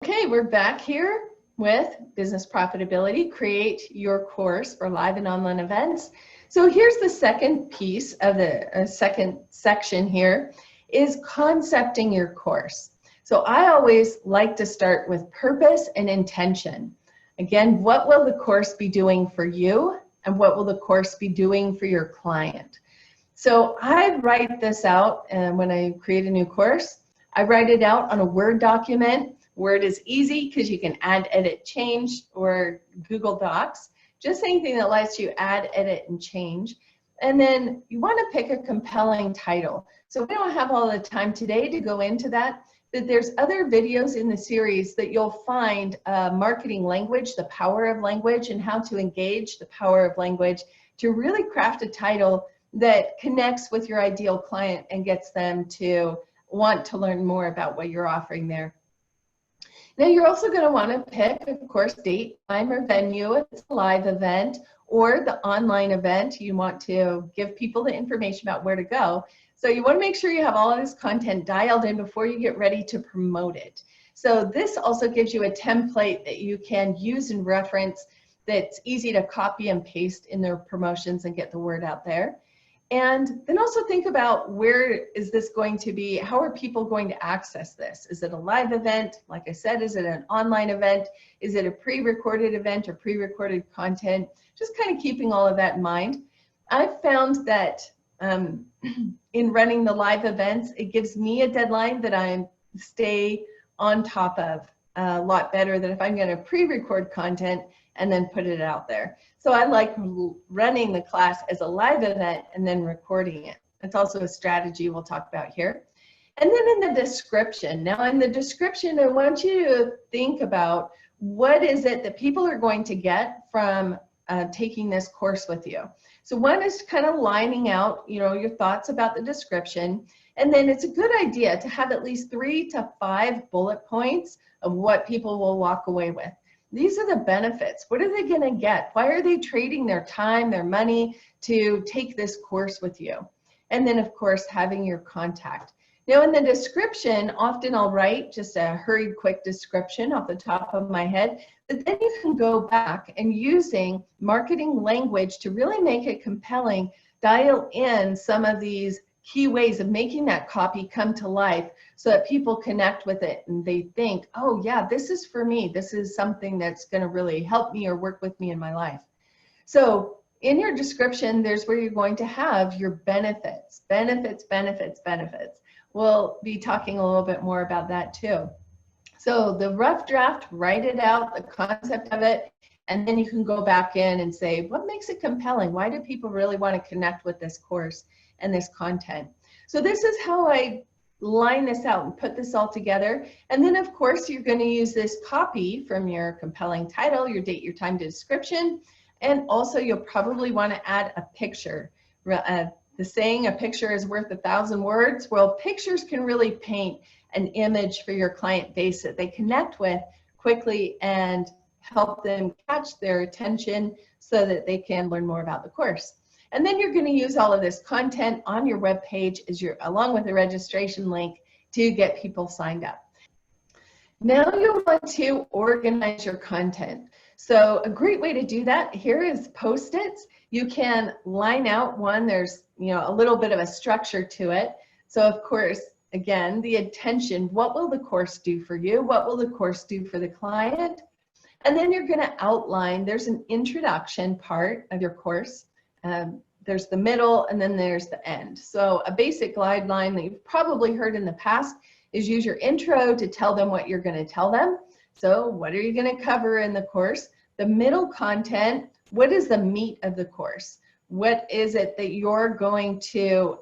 Okay, we're back here with business profitability. Create your course for live and online events. So here's the second piece of the second section here is concepting your course. So I always like to start with purpose and intention. Again, what will the course be doing for you and what will the course be doing for your client? So I write this out, and when I create a new course, I write it out on a Word document. Word is easy because you can add, edit, change, or Google Docs. Just anything that lets you add, edit, and change. And then you want to pick a compelling title. So we don't have all the time today to go into that, but there's other videos in the series that you'll find marketing language, the power of language, and how to engage the power of language to really craft a title that connects with your ideal client and gets them to want to learn more about what you're offering there. Now you're also going to want to pick, of course, date, time, or venue if it's a live event, or the online event. You want to give people the information about where to go. So you want to make sure you have all of this content dialed in before you get ready to promote it. So this also gives you a template that you can use and reference that's easy to copy and paste in their promotions and get the word out there. And then also think about, where is this going to be? How are people going to access this? Is it a live event? Like I said, is it an online event? Is it a pre-recorded event or pre-recorded content? Just kind of keeping all of that in mind. I've found that in running the live events, it gives me a deadline that I stay on top of a lot better than if I'm going to pre-record content and then put it out there. So I like running the class as a live event and then recording it. It's also a strategy we'll talk about here. And then in the description, now in the description, I want you to think about, what is it that people are going to get from taking this course with you. So one is kind of lining out, your thoughts about the description. And then it's a good idea to have at least 3 to 5 bullet points of what people will walk away with. These are the benefits. What are they going to get? Why are they trading their time, their money to take this course with you? And then, of course, having your contact. Now, in the description, often I'll write just a hurried, quick description off the top of my head, but then you can go back and using marketing language to really make it compelling, dial in some of these key ways of making that copy come to life so that people connect with it and they think, oh yeah, this is for me. This is something that's going to really help me or work with me in my life. So in your description, there's where you're going to have your benefits. We'll be talking a little bit more about that too. So the rough draft, write it out, the concept of it, and then you can go back in and say, what makes it compelling? Why do people really want to connect with this course and this content? So this is how I line this out and put this all together. And then of course, you're going to use this copy from your compelling title, your date, your time, description, and also you'll probably want to add a picture. The saying, a picture is worth 1,000 words. Well, pictures can really paint an image for your client base that they connect with quickly and help them catch their attention so that they can learn more about the course. And then you're going to use all of this content on your web page along with the registration link to get people signed up. Now you want to organize your content. So a great way to do that here is Post-its. You can line out one, there's a little bit of a structure to it. So of course, again, the intention, what will the course do for you? What will the course do for the client? And then you're going to outline, there's an introduction part of your course. There's the middle and then there's the end. So a basic guideline that you've probably heard in the past is use your intro to tell them what you're going to tell them. So what are you going to cover in the course? The middle content, what is the meat of the course? What is it that you're going to,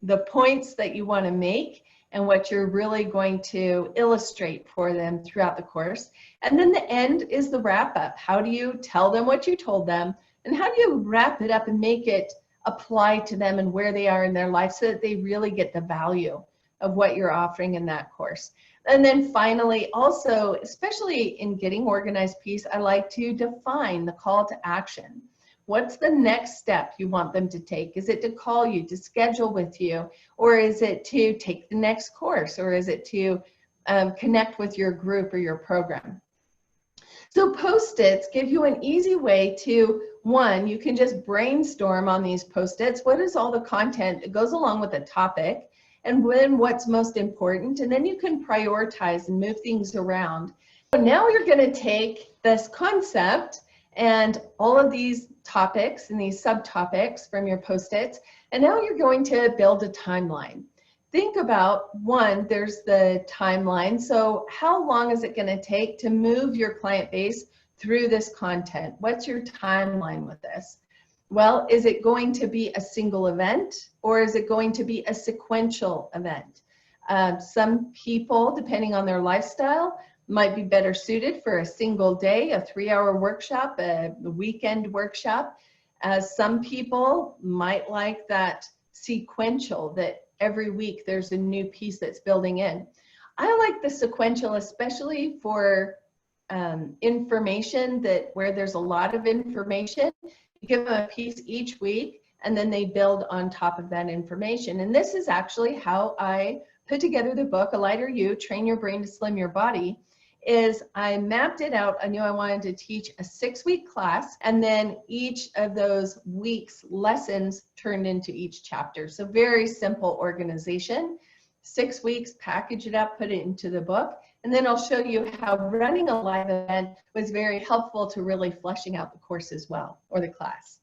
the points that you want to make and what you're really going to illustrate for them throughout the course. And then the end is the wrap up. How do you tell them what you told them? And how do you wrap it up and make it apply to them and where they are in their life so that they really get the value of what you're offering in that course? And then finally, also, especially in getting organized piece, I like to define the call to action. What's the next step you want them to take? Is it to call you, to schedule with you? Or is it to take the next course? Or is it to connect with your group or your program. So Post-its give you an easy way to, one, you can just brainstorm on these Post-its. What is all the content that goes along with the topic, and when what's most important, and then you can prioritize and move things around. So now you're going to take this concept and all of these topics and these subtopics from your Post-its, and now you're going to build a timeline. Think about, one, there's the timeline. So how long is it going to take to move your client base through this content? What's your timeline with this? Well, is it going to be a single event, or is it going to be a sequential event? Some people, depending on their lifestyle, might be better suited for a single day, a 3-hour workshop, a weekend workshop. Some people might like that sequential, that every week there's a new piece that's building in. I like the sequential, especially for information where there's a lot of information. You give them a piece each week, and then they build on top of that information. And this is actually how I put together the book, A Lighter You, Train Your Brain to Slim Your Body, is I mapped it out. I knew I wanted to teach a 6-week class, and then each of those weeks' lessons turned into each chapter. So very simple organization. 6 weeks, package it up, put it into the book, and then I'll show you how running a live event was very helpful to really fleshing out the course as well, or the class.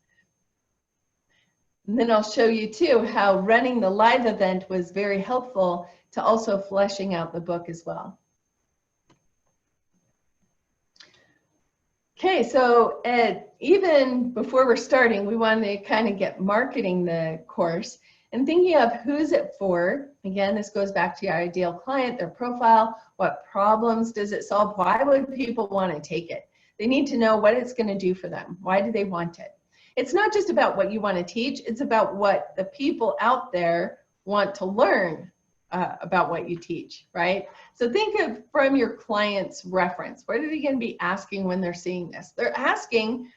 And then I'll show you too how running the live event was very helpful to also fleshing out the book as well. Okay, so even before we're starting, we want to kind of get marketing the course and thinking of who's it for. Again, this goes back to your ideal client, their profile, what problems does it solve, why would people want to take it? They need to know what it's going to do for them. Why do they want it? It's not just about what you want to teach, it's about what the people out there want to learn about what you teach, right? So think of from your client's reference. What are they going to be asking when they're seeing this? They're asking,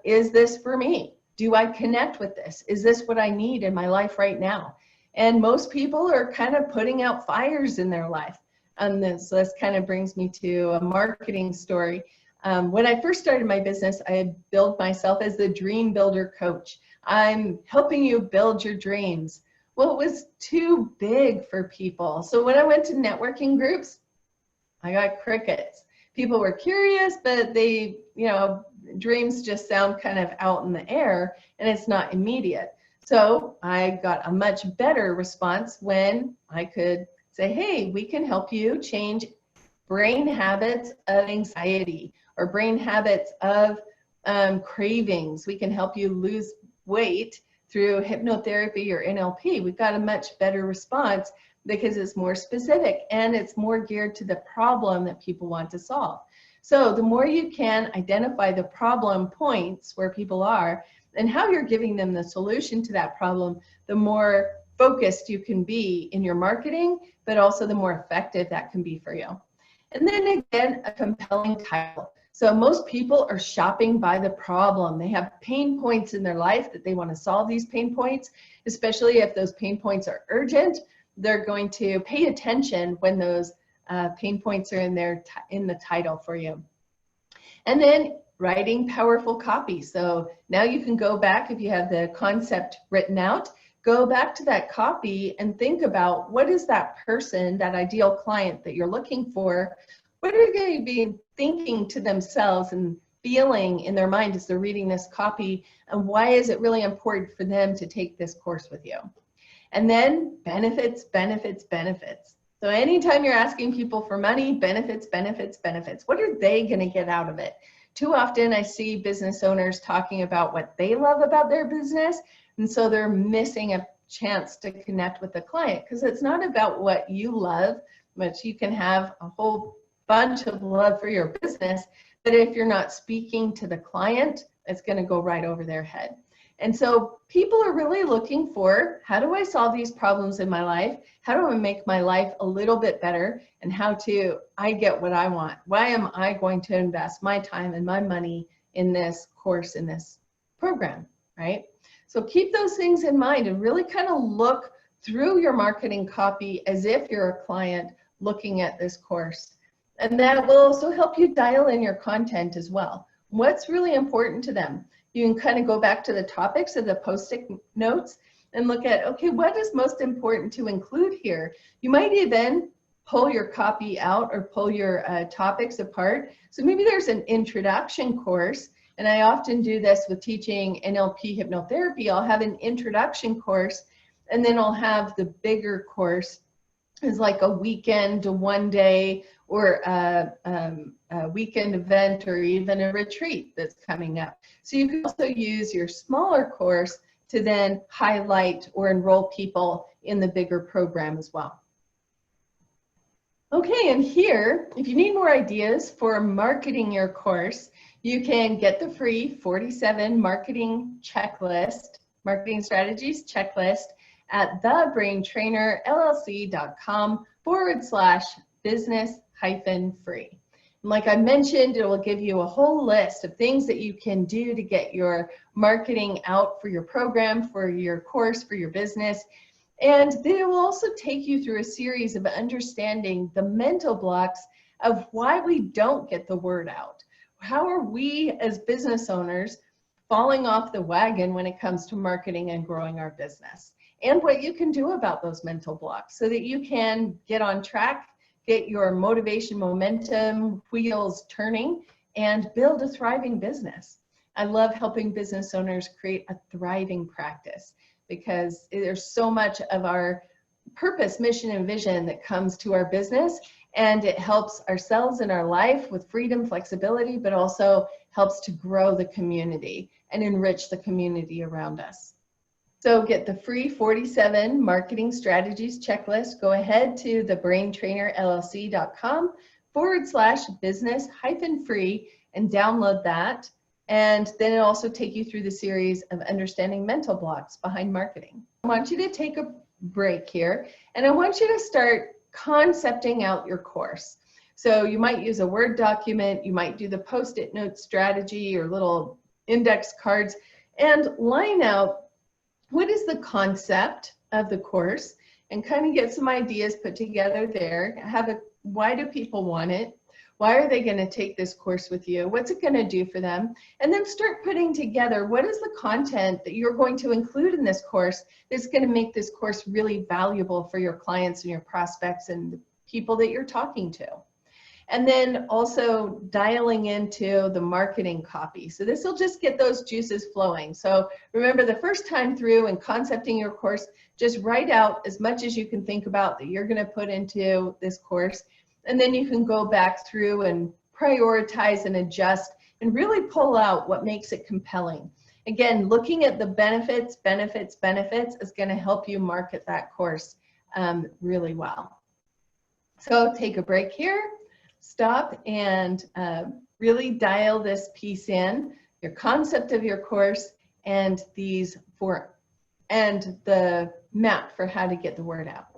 is this for me? Do I connect with this? Is this what I need in my life right now? And most people are kind of putting out fires in their life. So this kind of brings me to a marketing story. When I first started my business, I billed myself as the dream builder coach. I'm helping you build your dreams. Well, it was too big for people. So when I went to networking groups, I got crickets. People were curious, but they, dreams just sound kind of out in the air and it's not immediate. So I got a much better response when I could say, hey, we can help you change brain habits of anxiety or brain habits of cravings. We can help you lose weight through hypnotherapy or NLP. We've got a much better response because it's more specific and it's more geared to the problem that people want to solve. So the more you can identify the problem points where people are and how you're giving them the solution to that problem, the more focused you can be in your marketing, but also the more effective that can be for you. And then again, a compelling title. So most people are shopping by the problem. They have pain points in their life that they want to solve these pain points, especially if those pain points are urgent. They're going to pay attention when those pain points are in the title for you. And then writing powerful copy. So now you can go back, if you have the concept written out, go back to that copy and think about what is that person, that ideal client that you're looking for, what are they going to be thinking to themselves and feeling in their mind as they're reading this copy, and why is it really important for them to take this course with you? And then benefits, benefits, benefits. So anytime you're asking people for money, benefits, benefits, benefits, what are they going to get out of it? Too often I see business owners talking about what they love about their business, and so they're missing a chance to connect with the client, because it's not about what you love, but you can have a whole bunch of love for your business, but if you're not speaking to the client, it's going to go right over their head. And so people are really looking for, how do I solve these problems in my life? How do I make my life a little bit better? And how do I get what I want? Why am I going to invest my time and my money in this course, in this program, right? So keep those things in mind and really kind of look through your marketing copy as if you're a client looking at this course. And that will also help you dial in your content as well. What's really important to them? You can kind of go back to the topics of the post-it notes and look at, okay, what is most important to include here? You might even pull your copy out or pull your topics apart. So maybe there's an introduction course, and I often do this with teaching NLP hypnotherapy. I'll have an introduction course, and then I'll have the bigger course is like a weekend, a one day, or a weekend event, or even a retreat that's coming up. So you can also use your smaller course to then highlight or enroll people in the bigger program as well. Okay, and here, if you need more ideas for marketing your course, you can get the free 47 marketing strategies checklist at thebraintrainerllc.com/business-free. And like I mentioned, it will give you a whole list of things that you can do to get your marketing out for your program, for your course, for your business. And then it will also take you through a series of understanding the mental blocks of why we don't get the word out. How are we as business owners falling off the wagon when it comes to marketing and growing our business? And what you can do about those mental blocks so that you can get on track, get your motivation, momentum, wheels turning, and build a thriving business. I love helping business owners create a thriving practice because there's so much of our purpose, mission, and vision that comes to our business, and it helps ourselves in our life with freedom, flexibility, but also helps to grow the community and enrich the community around us. So get the free 47 marketing strategies checklist. Go ahead to thebraintrainerllc.com/business-free and download that. And then it'll also take you through the series of understanding mental blocks behind marketing. I want you to take a break here, and I want you to start concepting out your course. So you might use a Word document, you might do the post-it note strategy or little index cards, and line out what is the concept of the course and kind of get some ideas put together there. Why do people want it? Why are they going to take this course with you? What's it going to do for them? And then start putting together what is the content that you're going to include in this course that's going to make this course really valuable for your clients and your prospects and the people that you're talking to. And then also dialing into the marketing copy. So this will just get those juices flowing. So remember, the first time through and concepting your course, just write out as much as you can think about that you're going to put into this course. And then you can go back through and prioritize and adjust and really pull out what makes it compelling. Again, looking at the benefits is going to help you market that course really well. So take a break here, stop, and really dial this piece in, your concept of your course, and the map for how to get the word out.